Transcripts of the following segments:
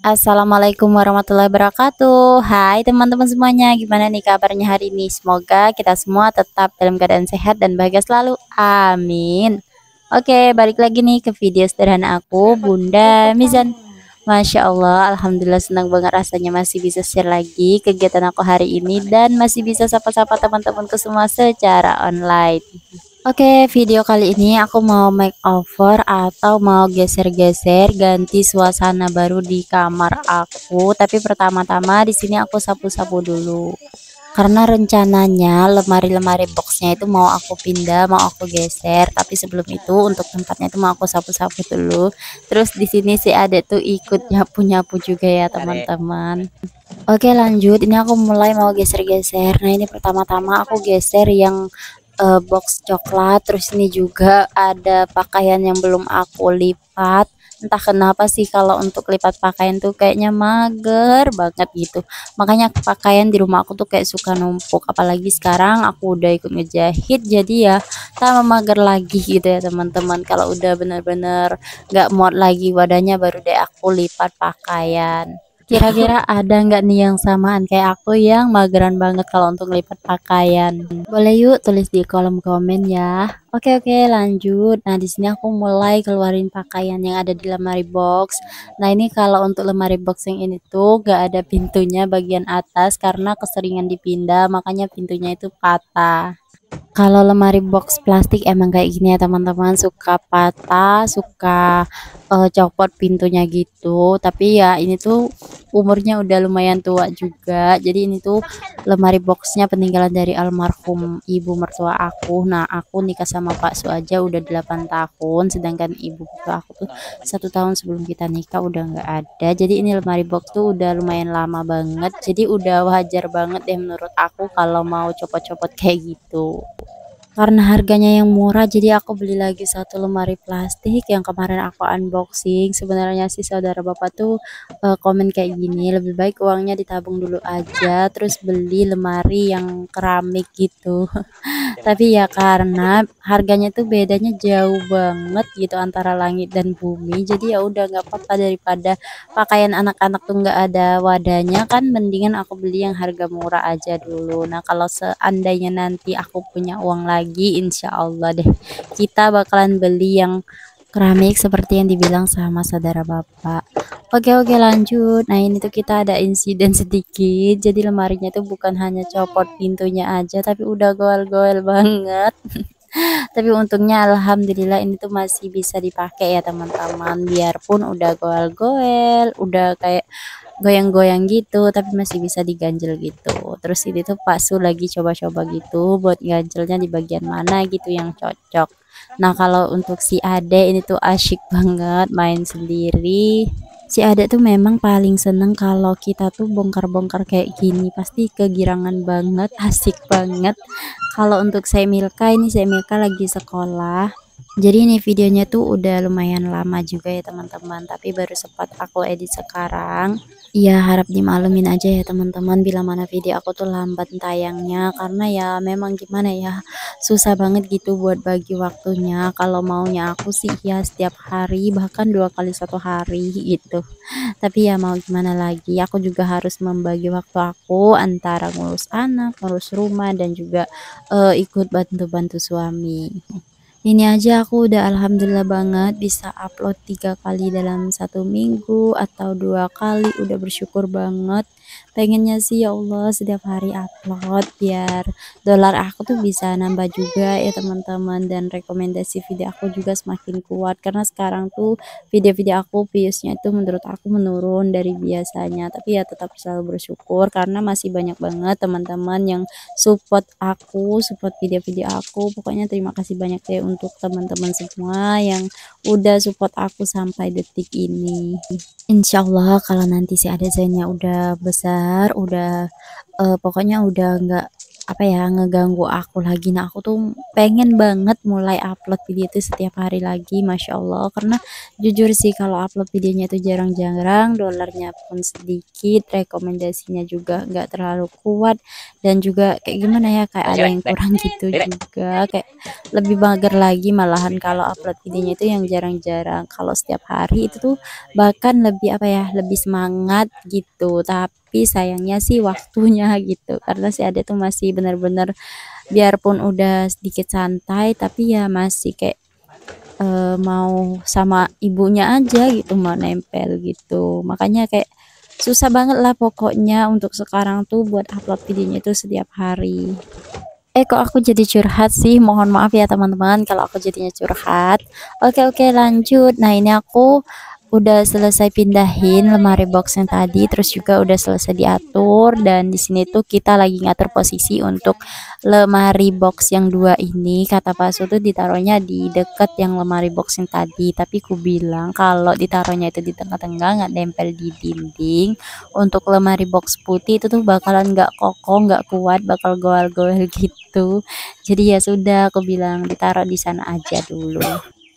Assalamualaikum warahmatullahi wabarakatuh. Hai teman-teman semuanya, gimana nih kabarnya hari ini? Semoga kita semua tetap dalam keadaan sehat dan bahagia selalu. Amin. Oke, balik lagi nih ke video sederhana aku, Bunda Mizan. Masya Allah, Alhamdulillah senang banget rasanya masih bisa share lagi kegiatan aku hari ini dan masih bisa sapa-sapa teman-temanku semua secara online. Oke, video kali ini aku mau makeover atau mau geser-geser ganti suasana baru di kamar aku. Tapi pertama-tama di sini aku sapu-sapu dulu. Karena rencananya lemari-lemari boxnya itu mau aku pindah, mau aku geser. Tapi sebelum itu untuk tempatnya itu mau aku sapu-sapu dulu. Terus di sini si adek tuh ikut nyapu-nyapu juga ya teman-teman. Oke lanjut, ini aku mulai mau geser-geser. Nah ini pertama-tama aku geser yang box coklat, terus ini juga ada pakaian yang belum aku lipat. Entah kenapa sih kalau untuk lipat pakaian tuh kayaknya mager banget gitu, makanya pakaian di rumah aku tuh kayak suka numpuk, apalagi sekarang aku udah ikut ngejahit jadi ya tambah mager lagi gitu ya teman-teman. Kalau udah bener-bener nggak muat lagi wadahnya baru deh aku lipat pakaian. Kira-kira ada nggak nih yang samaan kayak aku yang mageran banget kalau untuk lipat pakaian? Boleh yuk tulis di kolom komen ya. Oke lanjut. Nah di sini aku mulai keluarin pakaian yang ada di lemari box. Nah ini kalau untuk lemari box yang ini tuh gak ada pintunya bagian atas karena keseringan dipindah makanya pintunya itu patah. Kalau lemari box plastik emang kayak gini ya teman-teman, suka patah, suka copot pintunya gitu. Tapi ya ini tuh umurnya udah lumayan tua juga. Jadi ini tuh lemari boxnya peninggalan dari almarhum ibu mertua aku. Nah aku nikah sama Pak Su aja udah 8 tahun, sedangkan ibu mertua aku tuh 1 tahun sebelum kita nikah udah nggak ada. Jadi ini lemari box tuh udah lumayan lama banget. Jadi udah wajar banget deh menurut aku kalau mau copot-copot kayak gitu. Karena harganya yang murah jadi aku beli lagi satu lemari plastik yang kemarin aku unboxing. Sebenarnya sih saudara bapak tuh komen kayak gini, lebih baik uangnya ditabung dulu aja terus beli lemari yang keramik gitu. Tapi ya karena harganya tuh bedanya jauh banget gitu antara langit dan bumi, jadi ya udah nggak apa-apa, daripada pakaian anak-anak tuh nggak ada wadahnya kan mendingan aku beli yang harga murah aja dulu. Nah kalau seandainya nanti aku punya uang lagi insya Allah deh kita bakalan beli yang keramik seperti yang dibilang sama saudara bapak. Oke lanjut. Nah ini tuh kita ada insiden sedikit, jadi lemarinya tuh bukan hanya copot pintunya aja tapi udah goel-goel banget. Tapi untungnya alhamdulillah ini tuh masih bisa dipakai ya teman-teman, biarpun udah goel-goel udah kayak goyang-goyang gitu tapi masih bisa diganjel gitu. Terus ini tuh Pak Su lagi coba-coba gitu buat ganjelnya di bagian mana gitu yang cocok. Nah kalau untuk si Ade ini tuh asyik banget main sendiri. Si Ade tuh memang paling seneng kalau kita tuh bongkar-bongkar kayak gini, pasti kegirangan banget, asik banget. Kalau untuk saya Milka, ini saya Milka lagi sekolah. Jadi ini videonya tuh udah lumayan lama juga ya teman-teman, tapi baru sempat aku edit sekarang. Iya harap dimaklumin aja ya teman-teman bila mana video aku tuh lambat tayangnya, karena ya memang gimana ya, susah banget gitu buat bagi waktunya. Kalau maunya aku sih ya setiap hari bahkan 2 kali 1 hari gitu. Tapi ya mau gimana lagi, aku juga harus membagi waktu aku antara ngurus anak, ngurus rumah dan juga ikut bantu-bantu suami. Ini aja aku udah alhamdulillah banget bisa upload 3 kali dalam 1 minggu atau 2 kali, udah bersyukur banget. Pengennya sih ya Allah setiap hari upload biar dolar aku tuh bisa nambah juga ya teman-teman, dan rekomendasi video aku juga semakin kuat karena sekarang tuh video-video aku viewsnya itu menurut aku menurun dari biasanya. Tapi ya tetap selalu bersyukur karena masih banyak banget teman-teman yang support aku, support video-video aku. Pokoknya terima kasih banyak deh untuk teman-teman semua yang udah support aku sampai detik ini. Insya Allah kalau nanti si adik Zainnya udah besar, udah pokoknya udah nggak apa ya, ngeganggu aku lagi. Nah aku tuh pengen banget mulai upload video itu setiap hari lagi, Masya Allah, karena jujur sih kalau upload videonya itu jarang-jarang, dolarnya pun sedikit, rekomendasinya juga nggak terlalu kuat, dan juga kayak gimana ya, kayak ada yang kurang gitu juga, kayak lebih mager lagi malahan kalau upload videonya itu yang jarang-jarang. Kalau setiap hari itu tuh bahkan lebih apa ya, lebih semangat gitu. Tapi sayangnya sih waktunya gitu, karena si Ade tuh masih bener-bener, biarpun udah sedikit santai tapi ya masih kayak mau sama ibunya aja gitu, mau nempel gitu. Makanya kayak susah banget lah pokoknya untuk sekarang tuh buat upload videonya itu setiap hari. Kok aku jadi curhat sih, mohon maaf ya teman-teman kalau aku jadinya curhat. Oke, lanjut. Nah ini aku udah selesai pindahin lemari box yang tadi, terus juga udah selesai diatur, dan di sini tuh kita lagi ngatur posisi untuk lemari box yang dua ini. Kata Pak Su tuh ditaruhnya di deket yang lemari box yang tadi, tapi ku bilang kalau ditaruhnya itu di tengah-tengah nggak nempel di dinding, untuk lemari box putih itu tuh bakalan nggak kokoh, nggak kuat, bakal goal-goal gitu. Jadi ya sudah, aku bilang ditaruh di sana aja dulu.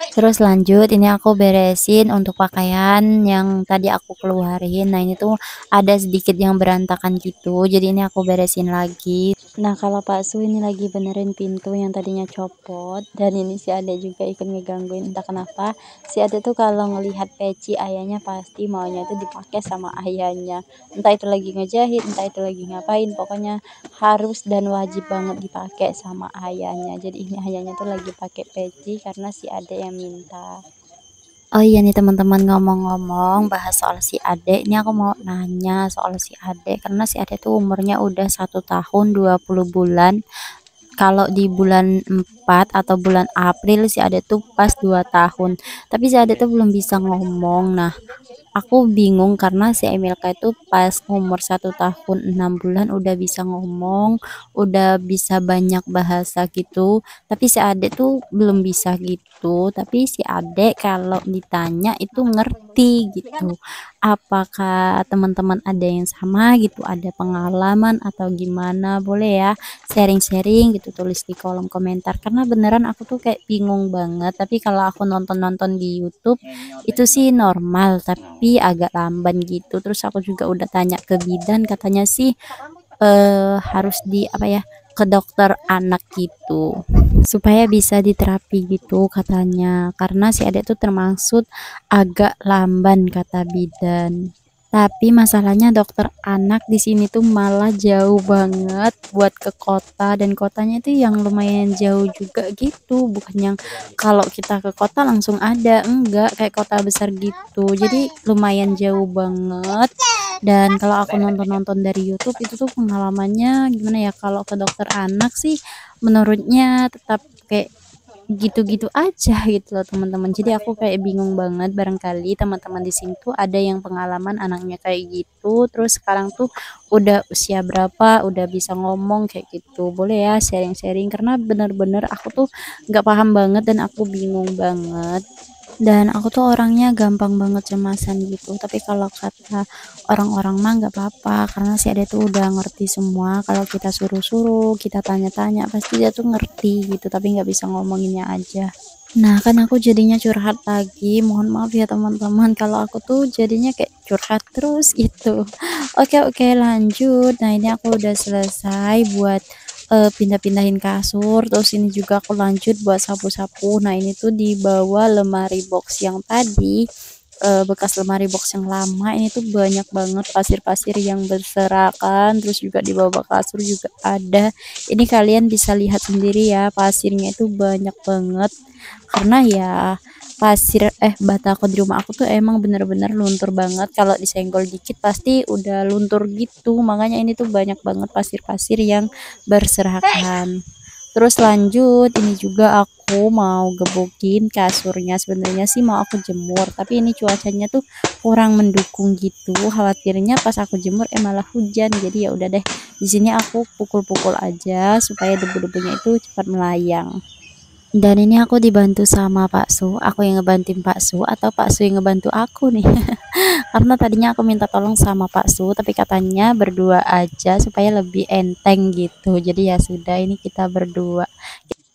Terus lanjut, ini aku beresin untuk pakaian yang tadi aku keluarin. Nah ini tuh ada sedikit yang berantakan gitu, jadi ini aku beresin lagi. Nah kalau Pak Su ini lagi benerin pintu yang tadinya copot, dan ini si Ade juga ikut ngegangguin, entah kenapa si Ade tuh kalau ngelihat peci ayahnya pasti maunya itu dipakai sama ayahnya, entah itu lagi ngejahit, entah itu lagi ngapain, pokoknya harus dan wajib banget dipakai sama ayahnya. Jadi ini ayahnya tuh lagi pakai peci karena si Ade yang minta. Oh iya nih teman-teman, ngomong-ngomong bahas soal si Ade, ini aku mau nanya soal si Ade, karena si Ade tuh umurnya udah 1 tahun 20 bulan. Kalau di bulan 4 atau bulan April si Ade tuh pas 2 tahun, tapi si Ade tuh belum bisa ngomong. Nah aku bingung karena si Emilka itu pas umur 1 tahun 6 bulan udah bisa ngomong, udah bisa banyak bahasa gitu, tapi si Ade tuh belum bisa gitu. Tapi si Ade kalau ditanya itu ngerti gitu. Apakah teman-teman ada yang sama gitu, ada pengalaman atau gimana? Boleh ya sharing-sharing gitu, tulis di kolom komentar, karena beneran aku tuh kayak bingung banget. Tapi kalau aku nonton-nonton di YouTube itu sih normal, tapi agak lamban gitu. Terus aku juga udah tanya ke bidan, katanya sih harus di apa ya, ke dokter anak gitu, supaya bisa diterapi gitu katanya, karena si adek tuh termaksud agak lamban kata bidan. Tapi masalahnya dokter anak di sini tuh malah jauh banget buat ke kota, dan kotanya itu yang lumayan jauh juga gitu, bukan yang kalau kita ke kota langsung ada, enggak kayak kota besar gitu. Jadi lumayan jauh banget. Dan kalau aku nonton-nonton dari YouTube itu tuh pengalamannya gimana ya, kalau ke dokter anak sih menurutnya tetap kayak gitu-gitu aja gitu loh teman-teman. Jadi aku kayak bingung banget, barangkali teman-teman di sini tuh ada yang pengalaman anaknya kayak gitu, terus sekarang tuh udah usia berapa, udah bisa ngomong kayak gitu. Boleh ya sharing-sharing, karena bener-bener aku tuh nggak paham banget dan aku bingung banget. Dan aku tuh orangnya gampang banget cemasan gitu, tapi kalau kata orang-orang mah nggak apa-apa, karena si Ade tuh udah ngerti semua. Kalau kita suruh-suruh, kita tanya-tanya, pasti dia tuh ngerti gitu, tapi nggak bisa ngomonginnya aja. Nah kan aku jadinya curhat lagi, mohon maaf ya teman-teman kalau aku tuh jadinya kayak curhat terus gitu. Oke, lanjut. Nah ini aku udah selesai buat pindah-pindahin kasur, terus ini juga aku lanjut buat sapu-sapu. Nah ini tuh di bawah lemari box yang tadi, bekas lemari box yang lama, ini tuh banyak banget pasir-pasir yang berserakan, terus juga di bawah kasur juga ada. Ini kalian bisa lihat sendiri ya, pasirnya itu banyak banget, karena ya batako di rumah aku tuh emang bener-bener luntur banget, kalau disenggol dikit pasti udah luntur gitu. Makanya ini tuh banyak banget pasir-pasir yang berserakan. Terus lanjut, ini juga aku mau gebukin kasurnya. Sebenarnya sih mau aku jemur, tapi ini cuacanya tuh kurang mendukung gitu. Khawatirnya pas aku jemur malah hujan. Jadi ya udah deh, di sini aku pukul-pukul aja supaya debu-debunya itu cepat melayang. Dan ini aku dibantu sama Pak Su, aku yang ngebantuin Pak Su atau Pak Su yang ngebantu aku nih. Karena tadinya aku minta tolong sama Pak Su, tapi katanya berdua aja supaya lebih enteng gitu. Jadi ya sudah, ini kita berdua.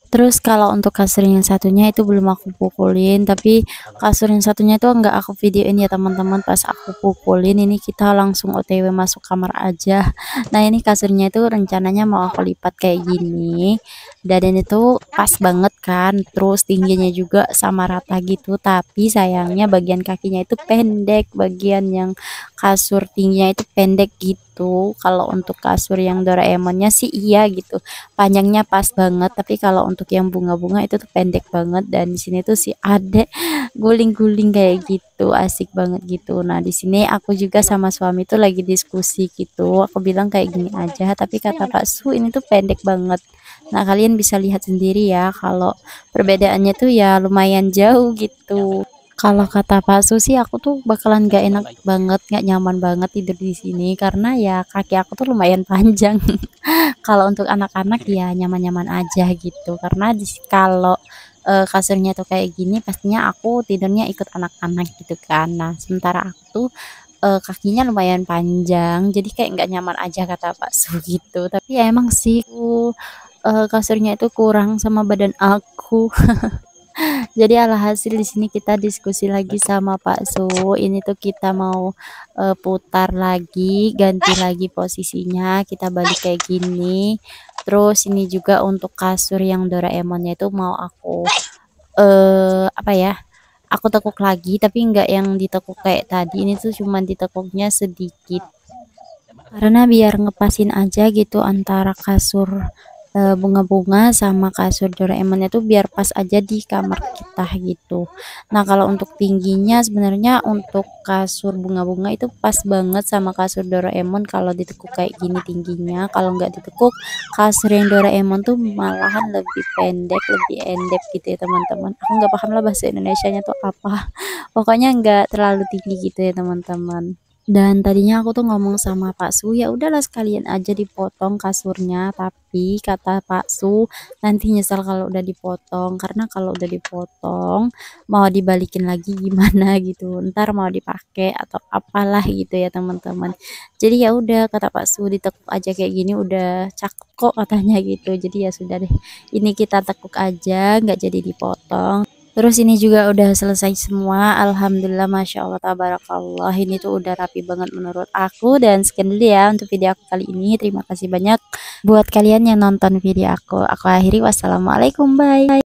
Terus kalau untuk kasur yang satunya itu belum aku pukulin, tapi kasur yang satunya itu enggak aku videoin ya teman-teman. Pas aku pukulin ini kita langsung OTW masuk kamar aja. Nah ini kasurnya itu rencananya mau aku lipat kayak gini, dan ini tuh pas banget kan, terus tingginya juga sama rata gitu, tapi sayangnya bagian kakinya itu pendek, bagian yang kasur tingginya itu pendek gitu. Kalau untuk kasur yang Doraemonnya sih iya gitu, panjangnya pas banget, tapi kalau untuk yang bunga-bunga itu tuh pendek banget. Dan di sini tuh si adek guling-guling kayak gitu, asik banget gitu. Nah di sini aku juga sama suami tuh lagi diskusi gitu, aku bilang kayak gini aja, tapi kata Pak Su ini tuh pendek banget. Nah kalian bisa lihat sendiri ya kalau perbedaannya tuh ya lumayan jauh gitu. Kalau kata Pak Susi, aku tuh bakalan gak enak banget, gak nyaman banget tidur di sini karena ya kaki aku tuh lumayan panjang. Kalau untuk anak-anak ya nyaman-nyaman aja gitu. Karena kalau kasurnya tuh kayak gini, pastinya aku tidurnya ikut anak-anak gitu kan. Nah, sementara aku tuh kakinya lumayan panjang, jadi kayak nggak nyaman aja kata Pak Su gitu. Tapi ya emang sih, kasurnya itu kurang sama badan aku. Jadi alhasil di sini kita diskusi lagi sama Pak Su. Ini tuh kita mau putar lagi, ganti lagi posisinya, kita balik kayak gini. Terus ini juga untuk kasur yang Doraemonnya itu mau aku apa ya? Aku tekuk lagi, tapi enggak yang ditekuk kayak tadi. Ini tuh cuman ditekuknya sedikit. Karena biar ngepasin aja gitu antara kasur bunga-bunga sama kasur Doraemon itu biar pas aja di kamar kita gitu. Nah kalau untuk tingginya sebenarnya untuk kasur bunga-bunga itu pas banget sama kasur Doraemon kalau ditekuk kayak gini tingginya. Kalau nggak ditekuk, kasur yang Doraemon tuh malahan lebih pendek, lebih endek gitu ya teman-teman. Aku nggak paham lah bahasa Indonesianya tuh apa. Pokoknya nggak terlalu tinggi gitu ya teman-teman. Dan tadinya aku tuh ngomong sama Pak Su, ya udahlah sekalian aja dipotong kasurnya, tapi kata Pak Su nanti nyesal kalau udah dipotong, karena kalau udah dipotong mau dibalikin lagi gimana gitu, ntar mau dipakai atau apalah gitu ya teman-teman. Jadi ya udah kata Pak Su ditekuk aja kayak gini udah cakep kok katanya gitu. Jadi ya sudah deh, ini kita tekuk aja nggak jadi dipotong. Terus ini juga udah selesai semua. Alhamdulillah, Masya Allah, Tabarakallah. Ini tuh udah rapi banget menurut aku. Dan sekian dulu ya untuk video aku kali ini. Terima kasih banyak buat kalian yang nonton video aku. Aku akhiri. Wassalamualaikum. Bye.